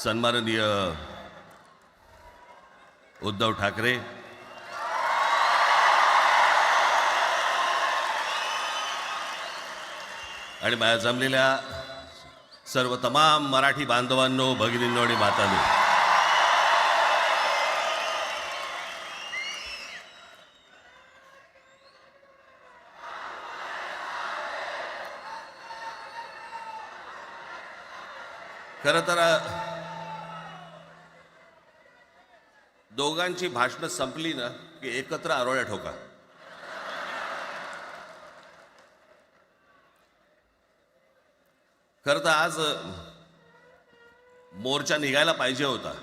सन्माननीय उद्धव ठाकरे, आणि माझ्या जमलेल्या सर्व तमाम मराठी बांधवांनो, भगिनींनो आणि मातांनो, खरं तर दोघांची भाषणं संपली ना की एकत्र आरोळ्या ठोका. खरं तर आज मोर्चा निघायला पाहिजे होता.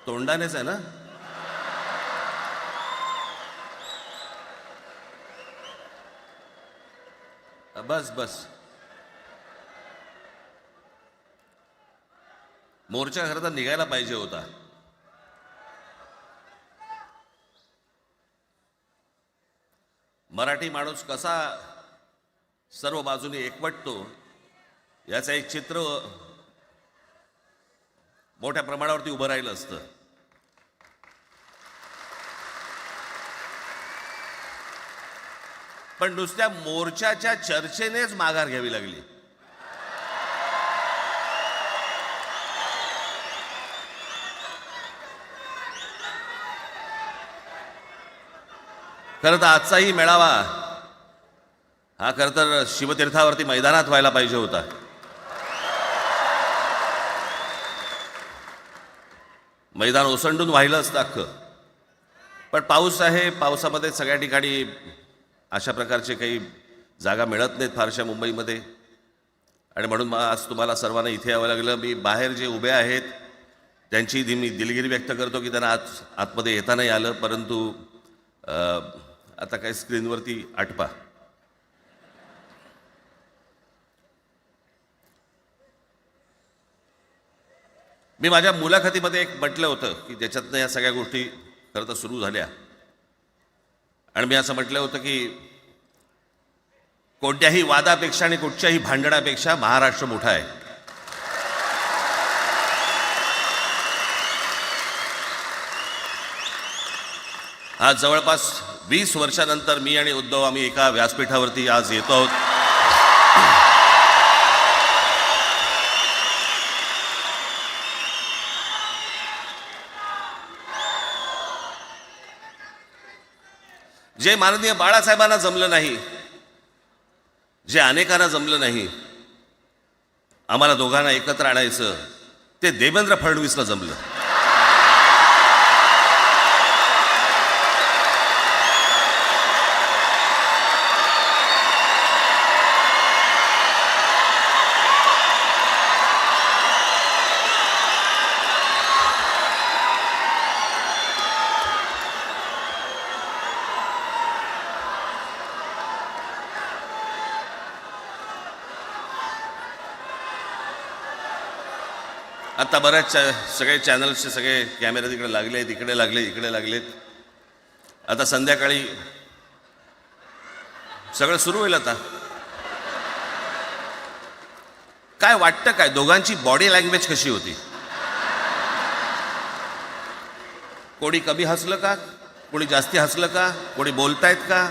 तोंडानेच आहे ना. बस बस, मोर्चा खरं तर निघायला पाहिजे होता. मराठी माणूस कसा सर्व बाजूने एकवटतो याचं एक चित्र मोठ्या प्रमाणावरती उभं राहिलं असतं. पण नुसत्या मोर्चाच्या चर्चेनेच माघार घ्यावी लागली. खरं तर आजचाही मेळावा हा खरं तर शिवतीर्थावरती मैदानात व्हायला पाहिजे होता. मैदान ओसंडून वाहिलं असतं अख्खं. पण पाऊस आहे, पावसामध्ये सगळ्या ठिकाणी अशा प्रकारचे काही जागा मिळत नाहीत फारशा मुंबईमध्ये, आणि म्हणून आज तुम्हाला सर्वांना इथे यावं लागलं. मी बाहेर जे उभे आहेत त्यांची मी दिलगिरी व्यक्त करतो की त्यांना आतमध्ये येता नाही आलं, परंतु आता काही स्क्रीनवरती आटपा. मी माझ्या मुलाखतीमध्ये एक म्हटलं होतं की ज्याच्यातनं या सगळ्या गोष्टी खरं तर सुरू झाल्या, आणि मी असं म्हटलं होतं की कोणत्याही वादापेक्षा आणि कुठच्याही भांडणापेक्षा महाराष्ट्र मोठा आहे. आज जवळपास 20 वर्षानंतर मी आणि उद्धव आम्ही एका व्यासपीठावरती आज येतो आहोत. जे माननीय बाळासाहेबांना जमलं नाही, जे अनेकांना जमलं नाही, आम्हाला दोघांना एकत्र आणायचं, ते देवेंद्र फडणवीसला जमलं. आता बऱ्याच सगळे चॅनल्सचे सगळे कॅमेरे तिकडे लागले, इकडे लागले, इकडे लागलेत. आता संध्याकाळी सगळं सुरू होईल. आता काय वाटतं, काय दोघांची बॉडी लँग्वेज कशी होती? कोणी कमी हसलं का, कोणी जास्ती हसलं का, कोणी बोलतायत का?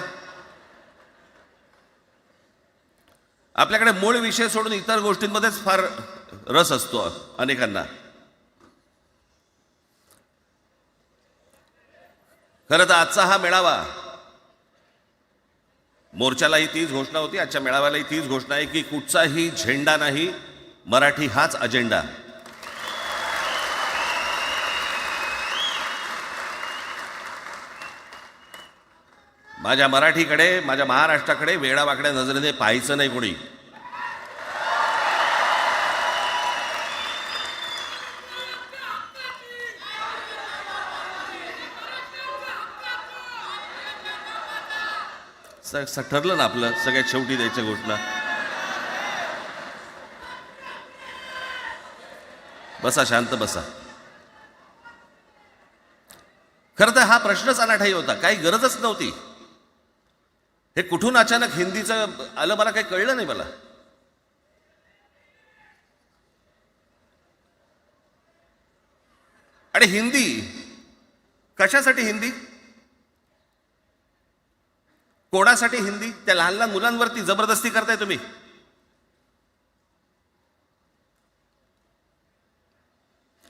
आपल्याकडे मूळ विषय सोडून इतर गोष्टींमध्येच फार रस असतो अनेकांना. खरं तर आजचा हा मेळावा, मोर्चालाही तीच घोषणा होती, आजच्या मेळाव्यालाही तीच घोषणा आहे की कुठचाही झेंडा नाही, मराठी हाच अजेंडा. माझ्या मराठीकडे, माझ्या महाराष्ट्राकडे वेडावाकड्या नजरेने पाहायचं नाही कोणी. ठरलं ना आपलं, सगळ्यात शेवटी द्यायच्या घोषणा. बसा, शांत बसा. खरं तर हा प्रश्नच अनाठाई होता, काही गरजच नव्हती. हे कुठून अचानक हिंदीचं आलं मला काही कळलं नाही मला. आणि हिंदी कशासाठी हिंदी, कोणासाठी हिंदी? त्या लहान लहान मुलांवरती जबरदस्ती करताय तुम्ही.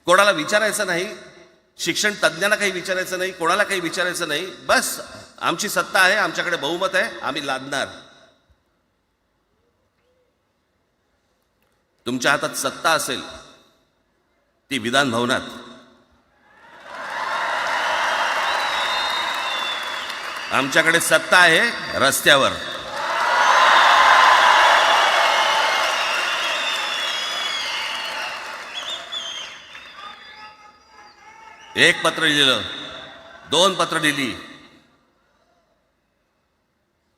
कोणाला विचारायचं नाही, शिक्षण तज्ज्ञांना काही विचारायचं नाही, कोणाला काही विचारायचं नाही. बस आमची सत्ता आहे, आमच्याकडे बहुमत आहे, आम्ही लादणार. तुमच्या हातात सत्ता असेल ती विधान भवनात, आमच्याकडे सत्ता आहे रस्त्यावर. एक पत्र लिहिलं, 2 पत्र लिहिली,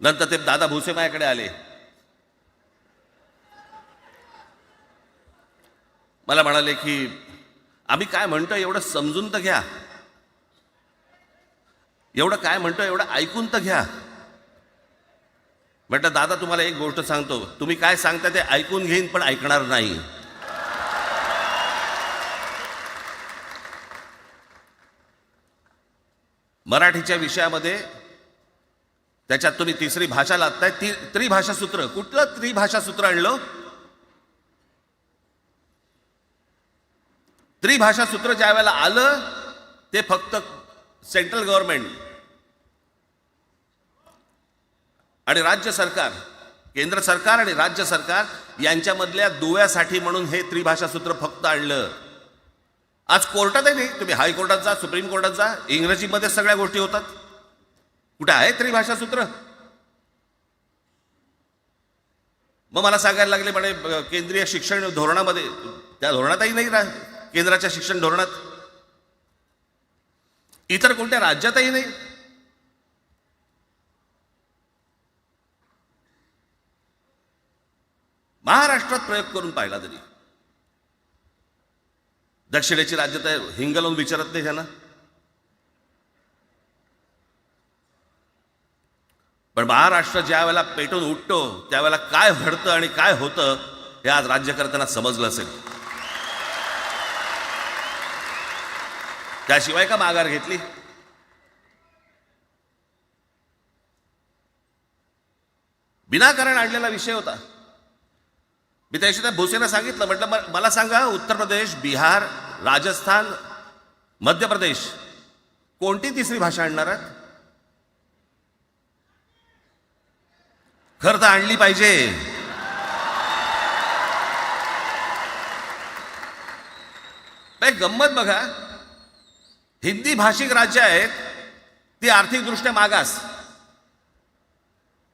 नंतर ते दादा भुसे माझ्याकडे आले. मला म्हणाले की आम्ही काय म्हणतो एवढं समजून तर घ्या, एवढं काय म्हणतो एवढं ऐकून तर घ्या. म्हटलं दादा तुम्हाला एक गोष्ट सांगतो, तुम्ही काय सांगता ते ऐकून घेईन पण ऐकणार नाही. मराठीच्या विषयामध्ये त्याच्यात तुम्ही तिसरी भाषा लादताय, त्रिभाषा सूत्र. कुठलं त्रिभाषा सूत्र आणलं? त्रिभाषा सूत्र ज्या वेळेला आलं ते फक्त सेंट्रल गव्हर्नमेंट आणि राज्य सरकार, केंद्र सरकार आणि राज्य सरकार यांच्यामधल्या दुव्यासाठी म्हणून हे त्रिभाषा सूत्र फक्त आणलं. आज कोर्टातही नाही, तुम्ही हायकोर्टात जा, सुप्रीम कोर्टात जा, इंग्रजीमध्ये सगळ्या गोष्टी होतात. कुठे आहे त्रिभाषा सूत्र? मग मला सांगायला लागले म्हणे केंद्रीय शिक्षण धोरणामध्ये, त्या धोरणातही नाही केंद्राच्या शिक्षण धोरणात, इतर कोणत्या राज्यातही नाही. महाराष्ट्रात प्रयोग करून पाहिला तरी दक्षिणेची राज्य तर हिंग लावून विचारत नाही त्यांना. पण महाराष्ट्र ज्या वेळेला पेटून उठतो त्यावेळेला काय घडतं आणि काय होतं हे आज राज्यकर्त्यांना समजलं असेल. त्याशिवाय का माघार घेतली? विनाकारण आणलेला विषय होता. मी त्याशी त्या भुसेंना सांगितलं, म्हटलं मला सांगा उत्तर प्रदेश, बिहार, राजस्थान, मध्य प्रदेश कोणती तिसरी भाषा आणणार आहेत? खरं तर आणली पाहिजे. गंमत बघा, हिंदी भाषिक राज्य आहेत ती आर्थिकदृष्ट्या मागास,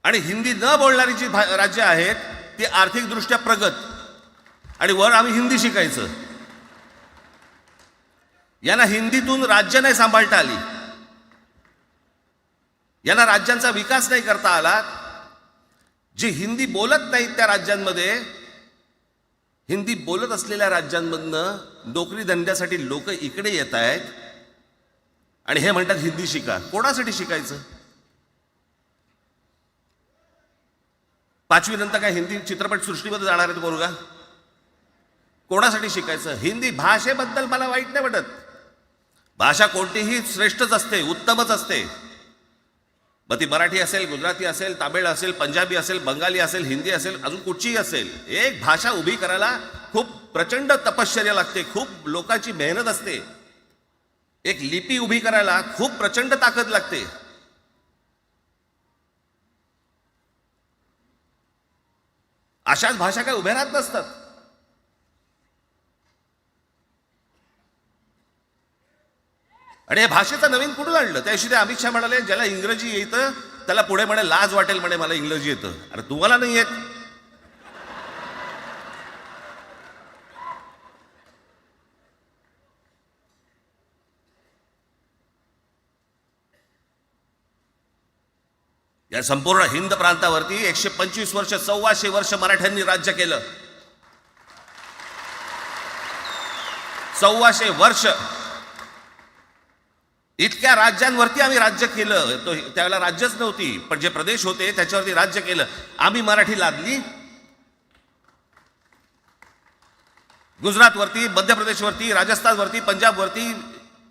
आणि हिंदी न बोलणारी जी राज्य आहेत ती आर्थिकदृष्ट्या प्रगत, आणि वर आम्ही हिंदी शिकायचं. यांना हिंदीतून राज्य नाही सांभाळता आली, यांना राज्यांचा विकास नाही करता आला. जे हिंदी बोलत नाहीत त्या राज्यांमध्ये, हिंदी बोलत असलेल्या राज्यांमधनं नोकरी धंद्यासाठी लोक इकडे येत आहेत आणि हे म्हणतात हिंदी शिका. कोणासाठी शिकायचं? 5वी नंतर काय हिंदी चित्रपट सृष्टीमध्ये जाणार आहेत पोरगा? कोणासाठी शिकायचं? हिंदी भाषेबद्दल मला वाईट नाही वाटत, भाषा कोणतीही श्रेष्ठच असते, उत्तमच असते. मग ती मराठी असेल, गुजराती असेल, तामिळ असेल, पंजाबी असेल, बंगाली असेल, हिंदी असेल, अजून कुठचीही असेल. एक भाषा उभी करायला खूप प्रचंड तपश्चर्या लागते, खूप लोकांची मेहनत असते. एक लिपी उभी करायला खूप प्रचंड ताकद लागते. अशाच भाषा काय उभ्या राहत नसतात. आणि या भाषेचं नवीन कुठून आणलं? त्याशी ते अमित शहा म्हणाले ज्याला इंग्रजी येतं त्याला पुढे म्हणे लाज वाटेल, म्हणे मला इंग्रजी येतं. अरे तुम्हाला नाही येत? या संपूर्ण हिंद प्रांतावरती 125 वर्ष, 1400 वर्ष मराठ्यांनी राज्य केलं. 1400 वर्ष. इतक्या राज्यांवरती आम्ही राज्य केलं. तो त्यावेळेला राज्यच नव्हती, पण जे प्रदेश होते त्याच्यावरती राज्य केलं. आम्ही मराठी लादली गुजरातवरती, मध्य प्रदेशवरती, राजस्थानवरती, पंजाबवरती,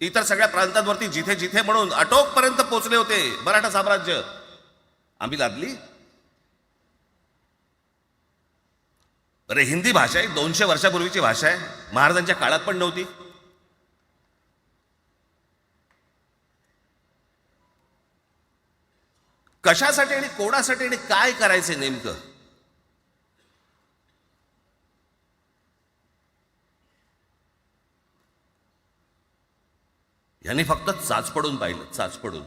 इतर सगळ्या प्रांतांवरती, जिथे जिथे म्हणून अटोकपर्यंत पोहोचले होते मराठा साम्राज्य, आम्ही लादली. अरे हिंदी भाषा आहे, 200 वर्षापूर्वीची भाषा आहे, महाराजांच्या काळात पण नव्हती. कशासाठी आणि कोणासाठी आणि काय करायचे नेमकं? यांनी फक्त चाचपडून पाहिलं, चाचपडून.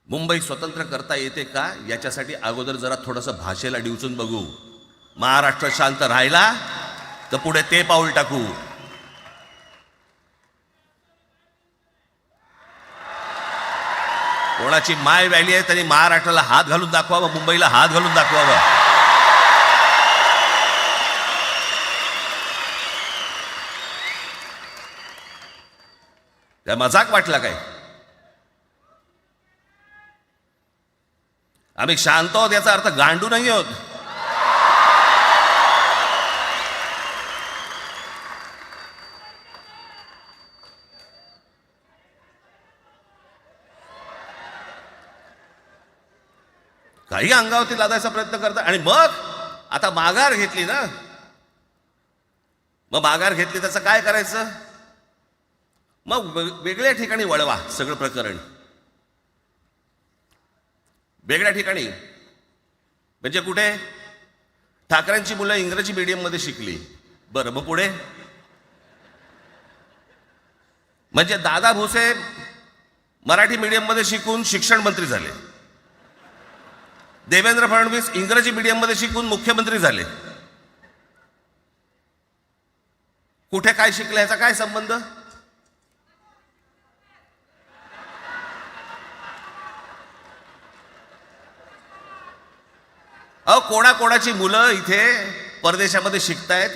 मुंबई स्वतंत्र करता येते का याच्यासाठी अगोदर जरा थोडंसं भाषेला डिवचून बघू. महाराष्ट्र शांत राहिला तर पुढे ते पाऊल टाकू. कोणाची माय व्हॅली आहे त्यांनी महाराष्ट्राला हात घालून दाखवावं, मुंबईला हात घालून दाखवावं. काय मजाक वाटला काय? आम्ही शांत आहोत याचा अर्थ गांडू नाही आहोत. काही अंगावरती लादायचा प्रयत्न करता आणि मग आता माघार घेतली ना, मग माघार घेतली त्याचं काय करायचं? मग वेगळ्या ठिकाणी वळवा सगळं प्रकरण, वेगळ्या ठिकाणी. म्हणजे कुठे? ठाकरेंची मुलं इंग्रजी मीडियममध्ये शिकली, बरं, मग पुढे? म्हणजे दादा भुसे मराठी मीडियममध्ये शिकून शिक्षण मंत्री झाले, देवेंद्र फडणवीस इंग्रजी मीडियममध्ये शिकून मुख्यमंत्री झाले. कुठे काय शिकले याचा काय संबंध? अहो, कोणाकोणाची मुलं इथे परदेशामध्ये शिकतायत,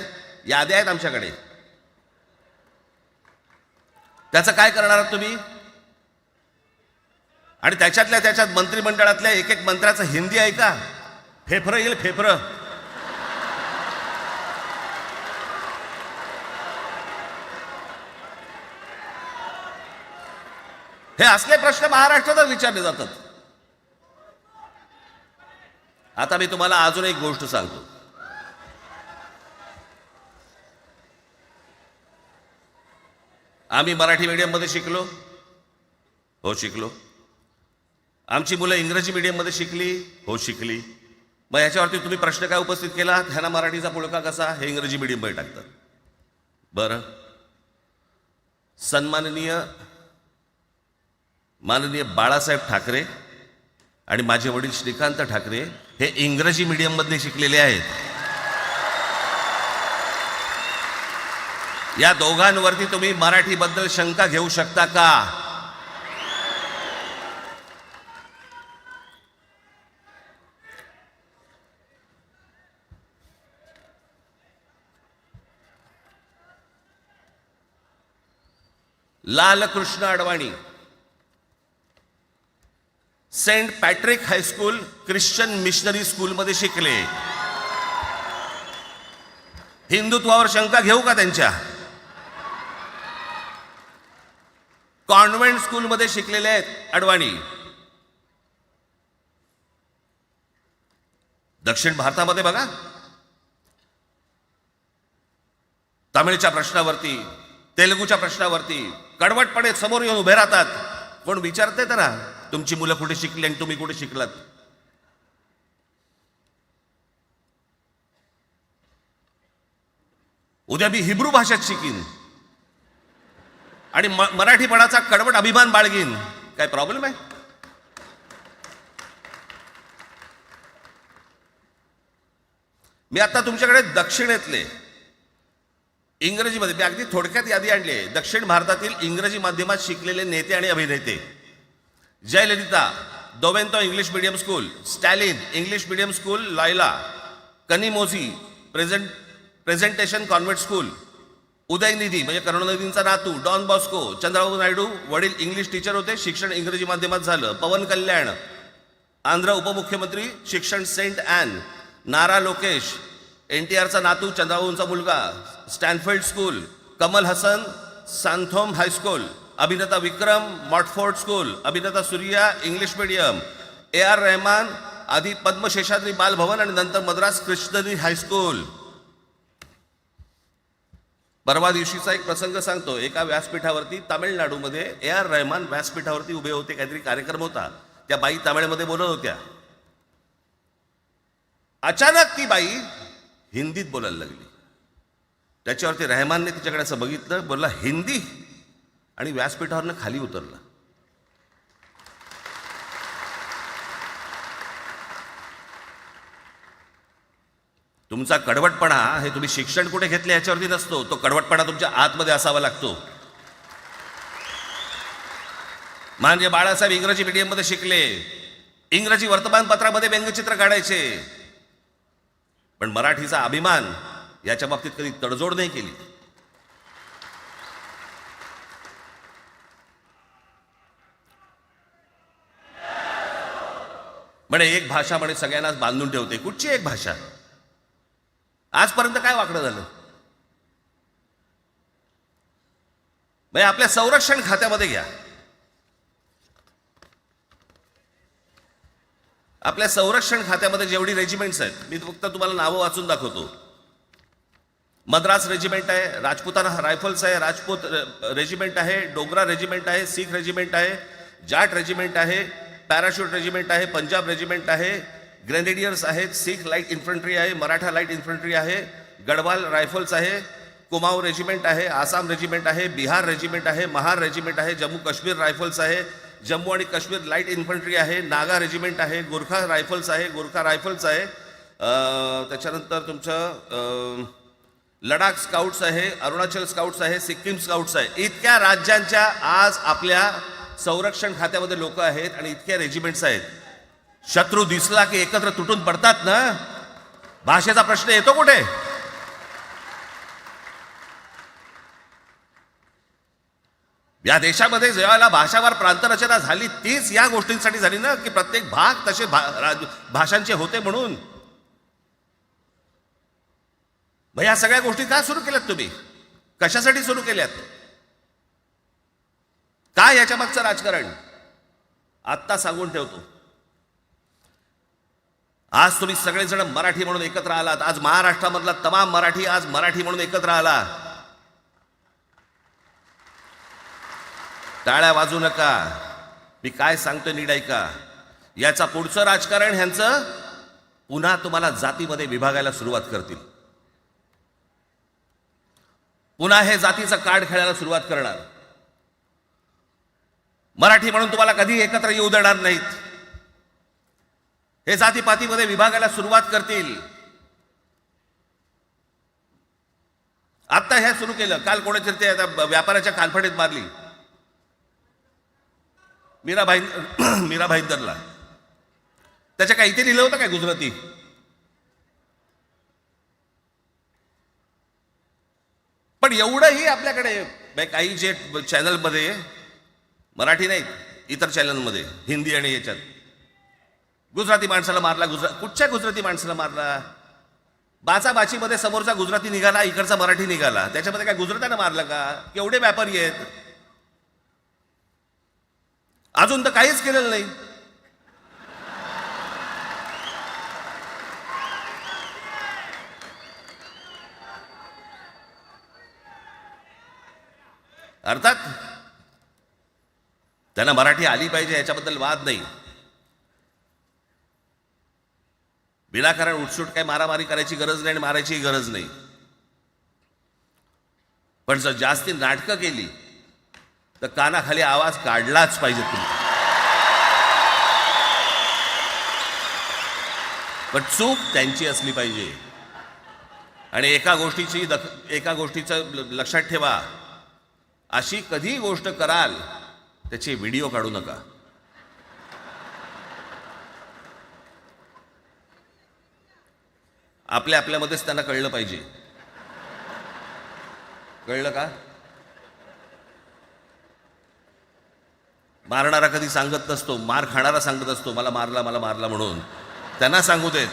याद्या आहेत आमच्याकडे. त्याचं काय करणार आहात तुम्ही? आणि त्याच्यातल्या त्याच्यात मंत्रिमंडळातल्या एक एक मंत्र्याचं हिंदी आहे का? फेफरं येईल, फेफरं. हे असले प्रश्न महाराष्ट्रातच विचारले जातात. आता मी तुम्हाला अजून एक गोष्ट सांगतो. आम्ही मराठी मीडियममध्ये शिकलो, हो शिकलो. आमची मुलं इंग्रजी मीडियममध्ये शिकली, हो शिकली. मग याच्यावरती तुम्ही प्रश्न काय उपस्थित केला? ह्यांना मराठीचा पुळका कसा? हे इंग्रजी मीडियममध्ये टाकतात. बरं, सन्माननीय माननीय बाळासाहेब ठाकरे आणि माझे वडील श्रीकांत ठाकरे हे इंग्रजी मीडियममध्ये शिकलेले आहेत. या दोघांवरती तुम्ही मराठीबद्दल शंका घेऊ शकता का? Lalkrishna Advani Saint Patrick high school Christian missionary स्कूलमध्ये शिकले. हिंदुत्वावर शंका घेऊ का त्यांच्या? कॉन्व्हेंट स्कूलमध्ये शिकलेले आहेत अडवाणी. दक्षिण भारतामध्ये बघा, तमिळच्या प्रश्नावरती, तेलुगूच्या प्रश्नावरती कडवटपणे समोर येऊन उभे राहतात. कोण विचारते तर तुमची मुलं कुठे शिकली आणि तुम्ही कुठे शिकलात? उद्या मी हिब्रू भाषेत शिकीन आणि मराठीपणाचा कडवट अभिमान बाळगीन. काय प्रॉब्लेम आहे? मी आता तुमच्याकडे दक्षिणेतले इंग्रजीमध्ये, मी अगदी थोडक्यात यादी आणली आहे. दक्षिण भारतातील इंग्रजी माध्यमात शिकलेले नेते आणि अभिनेते: Jayalalithaa Doveton English medium school, Stalin English medium school Loyola, Kanimozhi presentation convent school, Udhayanidhi म्हणजे करुणानिधींचा नातू डॉन बॉस्को. चंद्रबाबू नायडू वडील इंग्लिश टीचर होते, शिक्षण इंग्रजी माध्यमात झालं. पवन कल्याण आंध्र उपमुख्यमंत्री, शिक्षण सेंट ॲन. नारा लोकेश NTRचा नातू, चंद्रबाबूंचा मुलगा, Stanford school. Kamal Haasan Santhome high school. अभिनेता विक्रम मॉटफोर्ड स्कूल. अभिनेता Suriya English medium. AR Rahman आधी पद्मशेषाद्री बालभवन आणि नंतर मद्रास क्रिश्नरी हायस्कूल. परवा दिवशीचा एक प्रसंग सांगतो. एका व्यासपीठावरती तामिळनाडूमध्ये AR रहमान व्यासपीठावरती उभे होते, काहीतरी कार्यक्रम होता. त्या बाई तामिळमध्ये बोलत होत्या. अचानक ती बाई हिंदीत बोलायला लागली. त्याच्यावरती रहमानने तिच्याकडे असं बघितलं, बोलला हिंदी, आणि व्यासपीठावरनं खाली उतरला. तुमचा कडवटपणा हे तुम्ही शिक्षण कुठे घेतले याच्यावरती नसतो, तो कडवटपणा तुमच्या आतमध्ये असावा लागतो. म्हणजे बाळासाहेब इंग्रजी मीडियममध्ये शिकले, इंग्रजी वर्तमानपत्रामध्ये व्यंगचित्र काढायचे, पण मराठीचा अभिमान याच्या बाबतीत कधी तडजोड नाही केली. म्हणे एक भाषा म्हणे सगळ्यांनाच बांधून ठेवते. कुठची एक भाषा? आजपर्यंत काय वाकडं झालं? म्हणजे आपल्या संरक्षण खात्यामध्ये घ्या. आपल्या संरक्षण खात्यामध्ये जेवढी रेजिमेंट्स आहेत, मी फक्त तुम्हाला नावं वाचून दाखवतो. मद्रास रेजिमेंट आहे, राजपुताना रायफल्स आहे, राजपूत रेजिमेंट आहे, डोगरा रेजिमेंट आहे, सीख रेजिमेंट आहे, जाट रेजिमेंट आहे, पॅराशूट रेजिमेंट आहे, पंजाब रेजिमेंट आहे, ग्रेनेडियर्स आहेत, सीख लाईट इन्फंट्री आहे, मराठा लाईट इन्फंट्री आहे, गढवाल रायफल्स आहे, कुमाऊ रेजिमेंट आहे, आसाम रेजिमेंट आहे, बिहार रेजिमेंट आहे, महार रेजिमेंट आहे, जम्मू काश्मीर रायफल्स आहे, जम्मू आणि काश्मीर लाईट इन्फंट्री आहे, नागा रेजिमेंट आहे, गोरखा रायफल्स आहे, गोरखा रायफल्स आहे, त्याच्यानंतर तुमचं लडाख स्काउट्स आहे, अरुणाचल स्काउट्स आहे, सिक्कीम स्काउट्स आहे. इतक्या राज्यांच्या आज आपल्या संरक्षण खात्यामध्ये लोक आहेत आणि इतक्या रेजिमेंट्स आहेत. शत्रू दिसला की एकत्र तुटून पडतात ना. भाषेचा प्रश्न येतो कुठे? या देशामध्ये जेव्हा भाषावार प्रांतरचना झाली तीच या गोष्टींसाठी झाली ना, की प्रत्येक भाग तसे भाषांचे होते म्हणून. मग या सगळ्या गोष्टी का सुरू केल्यात तुम्ही? कशासाठी सुरू केल्यात? काय याच्या मागचं राजकारण? आत्ता सांगून ठेवतो. आज तुम्ही सगळेजण मराठी म्हणून एकत्र आलात. आज महाराष्ट्रामधला तमाम मराठी आज मराठी म्हणून एकत्र आला. टाळ्या वाजू नका. मी काय सांगतोय नीट ऐका. याचा पुढचं राजकारण ह्यांचं पुन्हा तुम्हाला जातीमध्ये विभागायला सुरुवात करतील. पुन्हा हे जातीचं कार्ड खेळायला सुरुवात करणार. मराठी म्हणून तुम्हाला कधी एकत्र येऊ देणार नाहीत. हे जातीपातीमध्ये विभागायला सुरुवात करतील. आता हे सुरू केलं. काल कोणातरी ते व्यापाऱ्याच्या कानफडीत मारली मीरा भाईंदरला. त्याच्या काय इथे लिहिलं होतं काय गुजराती? पण एवढंही आपल्याकडे काही जे चॅनलमध्ये मराठी नाहीत, इतर चॅनलमध्ये हिंदी आणि याच्यात गुजराती माणसाला मारला. कुठच्या गुजराती माणसाला मारला? बाचाबाचीमध्ये समोरचा गुजराती निघाला, इकडचा मराठी निघाला. त्याच्यामध्ये काय गुजरात्यानं मारलं का? केवढे व्यापारी आहेत. अजून तर काहीच केलेलं नाही. अर्थात त्यांना मराठी आली पाहिजे याच्याबद्दल वाद नाही. विनाकारण उठसूट काय मारामारी करायची गरज नाही आणि मारायची गरज नाही. पण जर जास्ती नाटकं केली तर कानाखाली आवाज काढलाच पाहिजे तुम्ही. पण चूक त्यांची असली पाहिजे. आणि एका गोष्टीचं लक्षात ठेवा, अशी कधी गोष्ट कराल त्याचे व्हिडिओ काढू नका. आपल्यामध्येच त्यांना कळलं पाहिजे. कळलं का? मारणारा कधी सांगत नसतो, मार खाणारा सांगत असतो मला मारला म्हणून. त्यांना सांगू देत.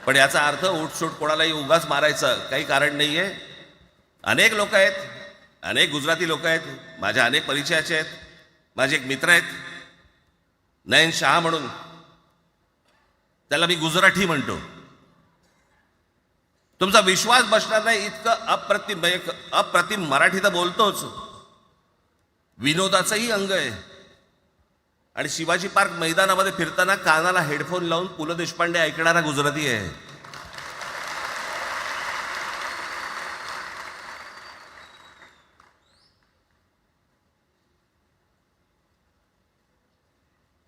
पण याचा अर्थ उठसूट कोणालाही उगाच मारायचं काही कारण नाही आहे. अनेक लोक आहेत, अनेक गुजराती लोक आहेत, माझ्या अनेक परिचयाचे आहेत. माझे एक मित्र आहेत नयन शहा म्हणून, त्याला मी गुजराठी म्हणतो. तुमचा विश्वास बसणार नाही इतकं अप्रतिम मराठी तर बोलतोच, विनोदाचंही अंग आहे. आणि शिवाजी पार्क मैदानामध्ये फिरताना कानाला हेडफोन लावून पु ल देशपांडे ऐकणारा गुजराती आहे.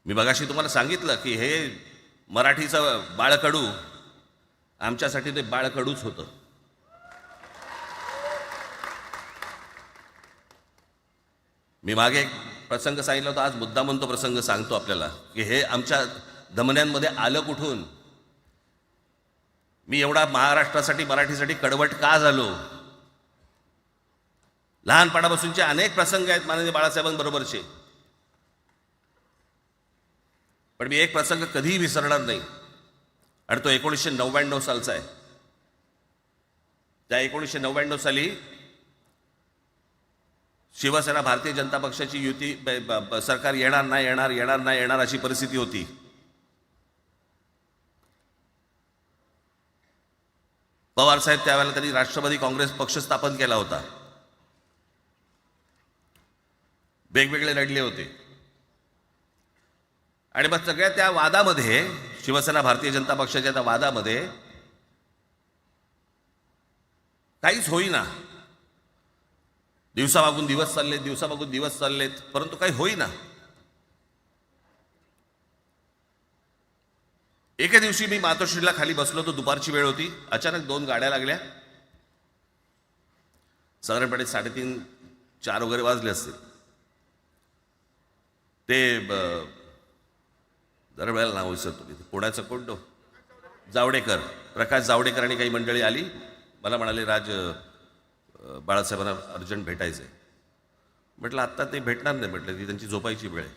मी मगाशी तुम्हाला सांगितलं की हे मराठीचं बाळकडू आमच्यासाठी ते बाळकडूच होतं. मी मागे एक प्रसंग सांगितला होता, आज मुद्दा म्हणतो प्रसंग सांगतो आपल्याला की हे आमच्या धमन्यांमध्ये आलं कुठून. मी एवढा महाराष्ट्रासाठी मराठीसाठी कडवट का झालो. लहानपणापासूनचे अनेक प्रसंग आहेत माननीय बाळासाहेबांबरोबरचे, पण मी एक प्रसंग कधीही विसरणार नाही. आणि तो 1999 सालचा आहे. त्या 1999 साली शिवसेना भारतीय जनता पक्षाची युती सरकार येणार नाही अशी परिस्थिती होती. पवार साहेब त्यावेळेला त्यांनी राष्ट्रवादी काँग्रेस पक्ष स्थापन केला होता. वेगवेगळे लढले होते. आणि मग सगळ्या त्या वादामध्ये, शिवसेना भारतीय जनता पक्षाच्या त्या वादामध्ये काहीच होईना. दिवसामागून दिवस चाललेत, परंतु काही होईना. एके दिवशी मी मातोश्रीला खाली बसलो होतो, दुपारची वेळ होती. अचानक 2 गाड्या लागल्या. साधारणपणे 3:30-4 वगैरे वाजले असतील. ते दरवेळेला नाव विसरतो मी, पुण्याचं कोणतो जावडेकर, प्रकाश जावडेकर आणि काही मंडळी आली. मला म्हणाले, राज बाळासाहेबांना अर्जंट भेटायचं आहे. म्हटलं आत्ता ते भेटणार नाही. म्हटलं ती त्यांची झोपायची वेळ आहे.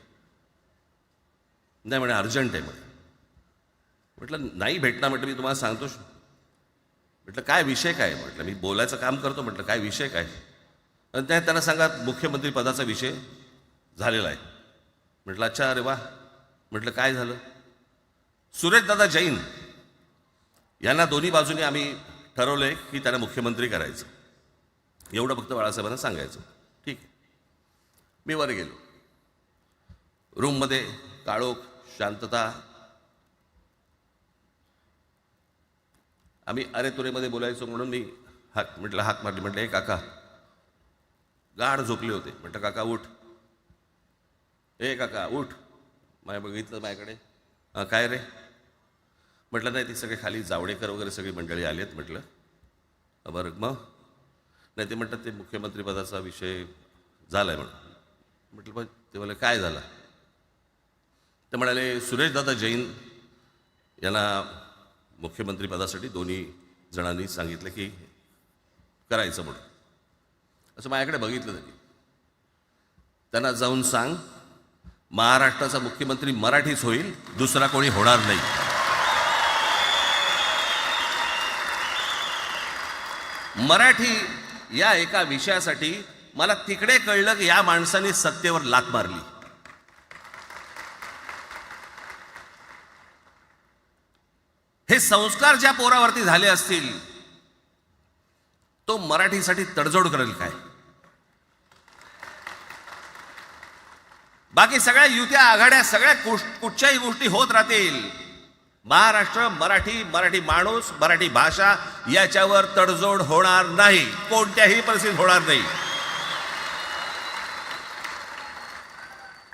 नाही म्हणे अर्जंट आहे म्हणे. म्हटलं नाही भेटणार. म्हटलं मी तुम्हाला सांगतो. म्हटलं काय विषय काय. म्हटलं मी बोलायचं काम करतो. म्हटलं काय विषय काय. आणि त्यांना सांगा मुख्यमंत्री पदाचा विषय झालेला आहे. म्हटलं अच्छा, अरे वा. म्हटलं काय झालं. सुरेशदादा जैन यांना दोन्ही बाजूने आम्ही ठरवलंय की त्यांना मुख्यमंत्री करायचं. एवढं फक्त बाळासाहेबांना सांगायचं. ठीक आहे. मी वर गेलो. रूममध्ये काळोख, शांतता. आम्ही अरे तुरेमध्ये बोलायचो म्हणून मी हाक मारली. म्हटलं हे काका. गाढ झोपले होते. म्हटलं काका उठ. ए काका उठ. बघितलं माझ्याकडे. काय रे. म्हटलं नाही, ती सगळे खाली जावडेकर वगैरे सगळी मंडळी आली आहेत. म्हटलं बरं मग. नाही ते म्हणतात ते मुख्यमंत्रीपदाचा विषय झाला आहे म्हणून. म्हटलं पण ते मला काय झालं. ते म्हणाले सुरेशदादा जैन यांना मुख्यमंत्रीपदासाठी दोन्ही जणांनी सांगितलं की करायचं म्हणून. असं माझ्याकडे बघितलं त्यांनी. त्यांना जाऊन सांग महाराष्ट्राचा मुख्यमंत्री मराठीच होईल, दुसरा कोणी होणार नाही. मराठी या एका विषयासाठी मला तिकडे कळलं की या माणसाने सत्तेवर लाथ मारली. हे संस्कार ज्या पोरावरती झाले असतील तो मराठीसाठी तडजोड करेल काय. बाकी सगळ्या युत्या आघाड्या सगळ्या कुठच्याही गोष्टी होत राहतील. महाराष्ट्र, मराठी माणूस, मराठी भाषा याच्यावर तडजोड होणार नाही. कोणत्याही परिस्थितीत होणार नाही.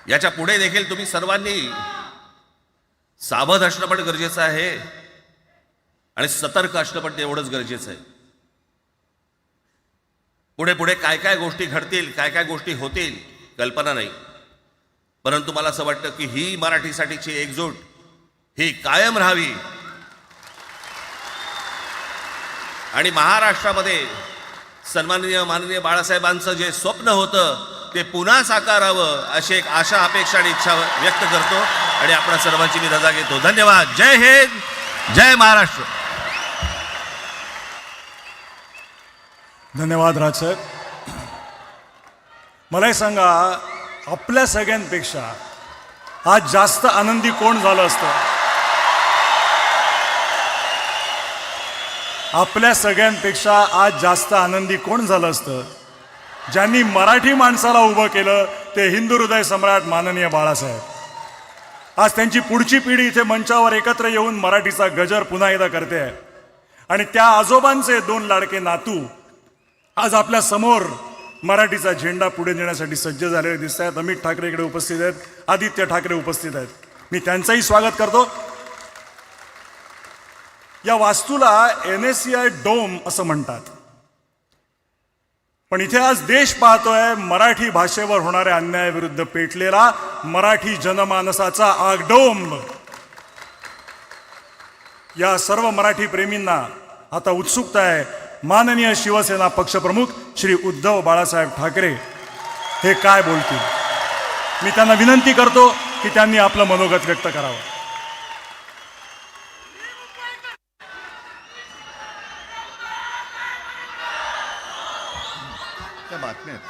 याच्या पुढे देखील तुम्ही सर्वांनी सावध असणं पण गरजेचं आहे आणि सतर्क असणं पण तेवढंच गरजेचं आहे. पुढे पुढे काय काय गोष्टी घडतील, काय काय गोष्टी होतील कल्पना नाही. परंतु मला असं वाटतं की ही मराठीसाठीची एकजूट ही कायम राहावी आणि महाराष्ट्रामध्ये सन्माननीय माननीय बाळासाहेबांचं जे स्वप्न होतं ते पुन्हा साकारावं अशी एक आशा अपेक्षा आणि इच्छा व्यक्त करतो आणि आपणा सर्वांची मी रजा घेतो. धन्यवाद. जय हिंद, जय महाराष्ट्र. धन्यवाद राजसाहेब. मला हे सांगा, आपल्या सगळ्यांपेक्षा आज जास्त आनंदी कोण झालं असतं? आपल्या सगळ्यांपेक्षा आज जास्त आनंदी कोण झालं असतं? ज्यांनी मराठी माणसाला उभं केलं ते हिंदू हृदय सम्राट माननीय बाळासाहेब. आज त्यांची पुढची पिढी इथे मंचावर एकत्र येऊन मराठीचा गजर पुन्हा एकदा करते आहे. आणि त्या आजोबांचे 2 लाडके नातू आज आपल्या समोर मराठीचा झेंडा पुढे नेण्यासाठी सज्ज झालेले दिसत आहेत. अमित ठाकरे इकडे उपस्थित आहेत, आदित्य ठाकरे उपस्थित आहेत. मी त्यांचंही स्वागत करतो. या वास्तूला NSCI डोम असं म्हणतात, पण इथे आज देश पाहतोय मराठी भाषेवर होणाऱ्या अन्यायाविरुद्ध पेटलेला मराठी जनमानसाचा आगडोंब. या सर्व मराठी प्रेमींना आता उत्सुकता आहे माननीय शिवसेना पक्षप्रमुख श्री उद्धव बाळासाहेब ठाकरे हे काय बोलतील. मी त्यांना विनंती करतो की त्यांनी आपलं मनोगत व्यक्त करावं. बातम्या आहेत.